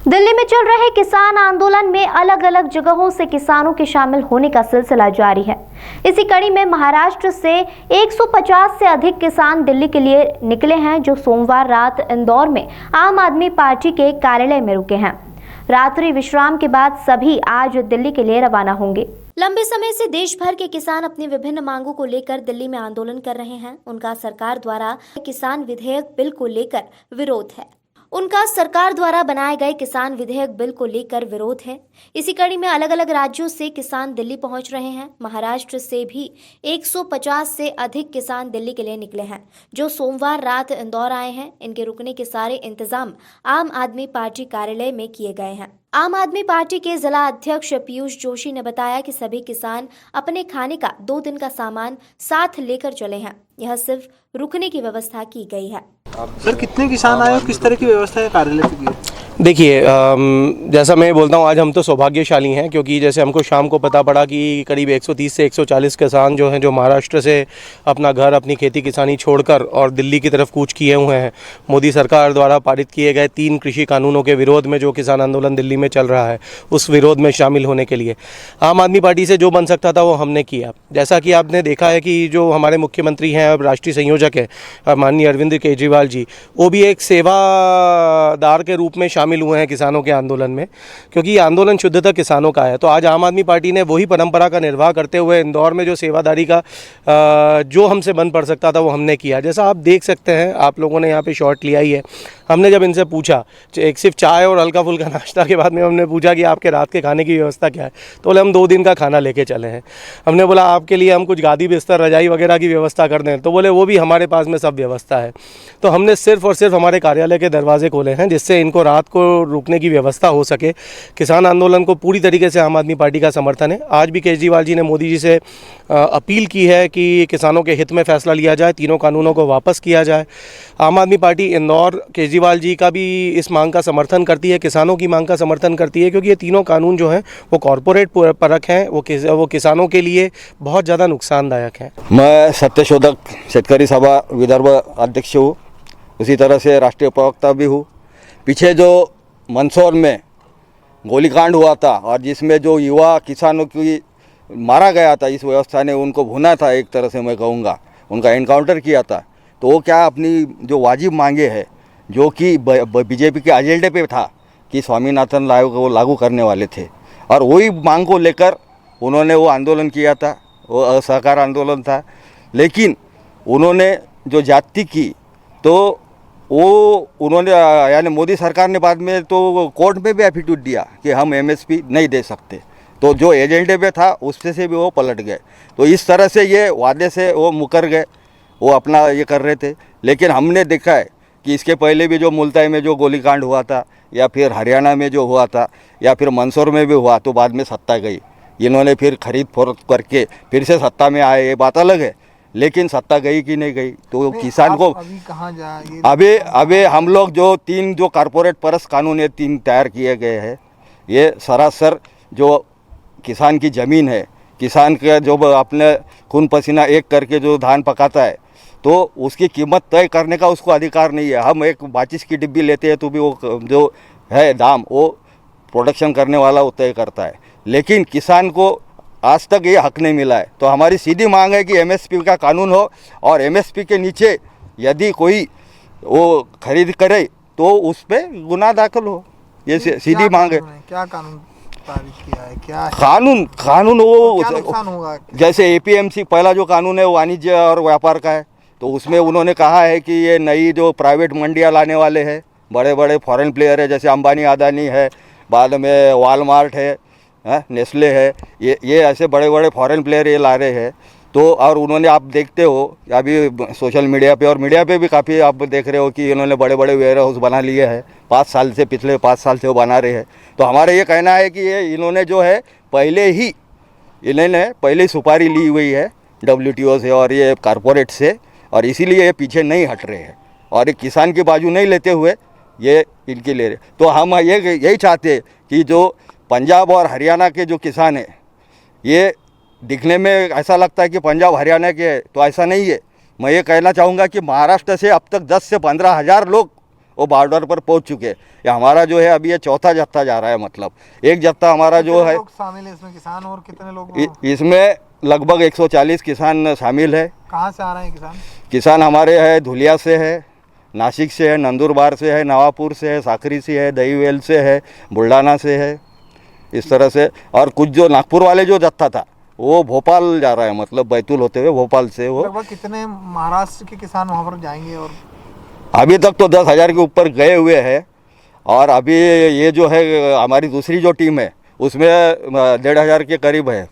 दिल्ली में चल रहे किसान आंदोलन में अलग अलग जगहों से किसानों के शामिल होने का सिलसिला जारी है। इसी कड़ी में महाराष्ट्र से 150 से अधिक किसान दिल्ली के लिए निकले हैं, जो सोमवार रात इंदौर में आम आदमी पार्टी के कार्यालय में रुके हैं। रात्रि विश्राम के बाद सभी आज दिल्ली के लिए रवाना होंगे। लंबे समय से देश भर के किसान अपनी विभिन्न मांगों को लेकर दिल्ली में आंदोलन कर रहे हैं। उनका सरकार द्वारा किसान विधेयक बिल को लेकर विरोध है। बनाए गए किसान विधेयक बिल को लेकर विरोध है। इसी कड़ी में अलग अलग राज्यों से किसान दिल्ली पहुंच रहे हैं। महाराष्ट्र से भी 150 से अधिक किसान दिल्ली के लिए निकले हैं, जो सोमवार रात इंदौर आए हैं। इनके रुकने के सारे इंतजाम आम आदमी पार्टी कार्यालय में किए गए हैं। आम आदमी पार्टी के जिला अध्यक्ष पीयूष जोशी ने बताया कि सभी किसान अपने खाने का 2 दिन का सामान साथ लेकर चले हैं। यह सिर्फ रुकने की व्यवस्था की गई है। सर, कितने किसान आए और किस तरह की व्यवस्था है कार्यालय की? देखिए, जैसा मैं बोलता हूँ, आज हम तो सौभाग्यशाली हैं, क्योंकि जैसे हमको शाम को पता पड़ा कि करीब 130 से 140 किसान जो हैं, जो महाराष्ट्र से अपना घर, अपनी खेती किसानी छोड़कर और दिल्ली की तरफ कूच किए हुए हैं। मोदी सरकार द्वारा पारित किए गए 3 कृषि कानूनों के विरोध में जो किसान आंदोलन दिल्ली में चल रहा है, उस विरोध में शामिल होने के लिए आम आदमी पार्टी से जो बन सकता था वो हमने किया। जैसा कि आपने देखा है कि जो हमारे मुख्यमंत्री हैं, अब राष्ट्रीय संयोजक है माननीय अरविंद केजरीवाल जी, वो भी एक सेवादार के रूप में शामिल हुए हैं किसानों के आंदोलन में, क्योंकि ये आंदोलन शुद्धतः किसानों का है। तो आज आम आदमी पार्टी ने वही परंपरा का निर्वाह करते हुए इंदौर में जो सेवादारी का जो हमसे बन पड़ सकता था वो हमने किया। जैसा आप देख सकते हैं, आप लोगों ने यहाँ पे शॉट लिया ही है। हमने जब इनसे पूछा, एक सिर्फ चाय और हल्का फुल्का नाश्ता के बाद में हमने पूछा कि आपके रात के खाने की व्यवस्था क्या है, तो बोले हम 2 दिन का खाना लेके चले हैं। हमने बोला आपके लिए हम कुछ गादी बिस्तर रजाई वगैरह की व्यवस्था कर दें, तो बोले वो भी हमारे पास में सब व्यवस्था है। तो हमने सिर्फ और सिर्फ हमारे कार्यालय के दरवाजे खोले हैं, जिससे इनको रात को रुकने की व्यवस्था हो सके। किसान आंदोलन को पूरी तरीके से आम आदमी पार्टी का समर्थन है। आज भी केजरीवाल जी ने मोदी जी से अपील की है कि किसानों के हित में फैसला लिया जाए, 3 कानूनों को वापस किया जाए। आम आदमी पार्टी इंदौर केजरीवाल जी का भी इस मांग का समर्थन करती है, किसानों की मांग का समर्थन करती है, क्योंकि ये 3 कानून जो हैं वो कॉरपोरेट परख हैं, वो किसानों के लिए बहुत ज़्यादा नुकसानदायक हैं। मैं सत्यशोधक शेतकरी सभा विदर्भ अध्यक्ष हूँ, उसी तरह से राष्ट्रीय प्रवक्ता भी हूँ। पीछे जो मंदसौर में गोलीकांड हुआ था और जिसमें जो युवा किसानों की मारा गया था, इस व्यवस्था ने उनको भुना था, एक तरह से मैं कहूँगा उनका एनकाउंटर किया था। तो वो क्या अपनी जो वाजिब मांगे हैं, जो कि बीजेपी के एजेंडे पे था कि स्वामीनाथन को लागू करने वाले थे, और वही मांग को लेकर उन्होंने वो आंदोलन किया था। वो असहकार आंदोलन था, लेकिन उन्होंने जो जाति की, तो वो उन्होंने यानी मोदी सरकार ने बाद में तो कोर्ट में भी एफिडेविट दिया कि हम एमएसपी नहीं दे सकते। तो जो एजेंडे पे था उससे से भी वो पलट गए। तो इस तरह से ये वादे से वो मुकर गए, वो अपना ये कर रहे थे। लेकिन हमने देखा है कि इसके पहले भी जो मुल्ताई में जो गोलीकांड हुआ था, या फिर हरियाणा में जो हुआ था, या फिर मंदसौर में भी हुआ, तो बाद में सत्ता गई। इन्होंने फिर खरीद फरोख्त करके फिर से सत्ता में आए, ये बात अलग है, लेकिन सत्ता गई कि नहीं गई। तो किसान को अभी कहाँ जाए? अभी हम लोग जो 3 जो कारपोरेट परस कानून ये 3 तैयार किए गए हैं, ये सरासर जो किसान की ज़मीन है, किसान का जो अपने खून पसीना एक करके जो धान पकाता है, तो उसकी कीमत तय करने का उसको अधिकार नहीं है। हम एक माचिस की डिब्बी लेते हैं तो भी वो जो है दाम, वो प्रोडक्शन करने वाला वो तय करता है, लेकिन किसान को आज तक ये हक नहीं मिला है। तो हमारी सीधी मांग है कि एमएसपी का कानून हो, और एमएसपी के नीचे यदि कोई वो खरीद करे तो उस पर गुनाह दाखिल हो। ये सीधी मांग है। क्या कानून पारित किया है? क्या कानून वो क्या नुकसान होगा? जैसे एपीएमसी पहला जो कानून है वो वाणिज्य और व्यापार का है, तो उसमें उन्होंने कहा है कि ये नई जो प्राइवेट मंडियाँ लाने वाले हैं, बड़े बड़े फॉरेन प्लेयर है, जैसे अंबानी अदानी है, बाद में वॉलमार्ट है, नेस्ले है, ये ऐसे बड़े बड़े फॉरेन प्लेयर ये ला रहे हैं। तो और उन्होंने, आप देखते हो अभी सोशल मीडिया पे और मीडिया पे भी काफ़ी आप देख रहे हो कि इन्होंने बड़े बड़े वेयर हाउस बना लिए हैं। 5 साल से, पिछले 5 साल से वो बना रहे हैं। तो हमारा ये कहना है कि ये इन्होंने जो है पहले ही सुपारी ली हुई है WTO से और ये कारपोरेट से, और इसीलिए ये पीछे नहीं हट रहे हैं और एक किसान की बाजू नहीं लेते हुए ये इनके ले रहे। तो हम यही चाहते हैं कि जो पंजाब और हरियाणा के जो किसान हैं, ये दिखने में ऐसा लगता है कि पंजाब हरियाणा के, तो ऐसा नहीं है। मैं ये कहना चाहूँगा कि महाराष्ट्र से अब तक 10 से 15 हज़ार लोग वो बॉर्डर पर पहुंच चुके हैं। ये हमारा जो है अभी ये चौथा जत्था जा रहा है, मतलब एक जत्था हमारा जो है लोग शामिल है इसमें, किसान और कितने लोग इसमें लगभग 140 किसान शामिल है। कहाँ से आ रहे हैं किसान? किसान हमारे है धुलिया से है, नासिक से है, नंदुरबार से है, नवापुर से है, साखरी से है, दहीवेल से है, बुल्ढाना से है, इस तरह से। और कुछ जो नागपुर वाले जो जत्था था वो भोपाल जा रहा है, मतलब बैतूल होते हुए भोपाल से वो। लगभग कितने महाराष्ट्र के किसान वहाँ पर जाएंगे? और अभी तक तो 10,000 के ऊपर गए हुए हैं, और अभी ये जो है हमारी दूसरी जो टीम है उसमें 1,500 के करीब है।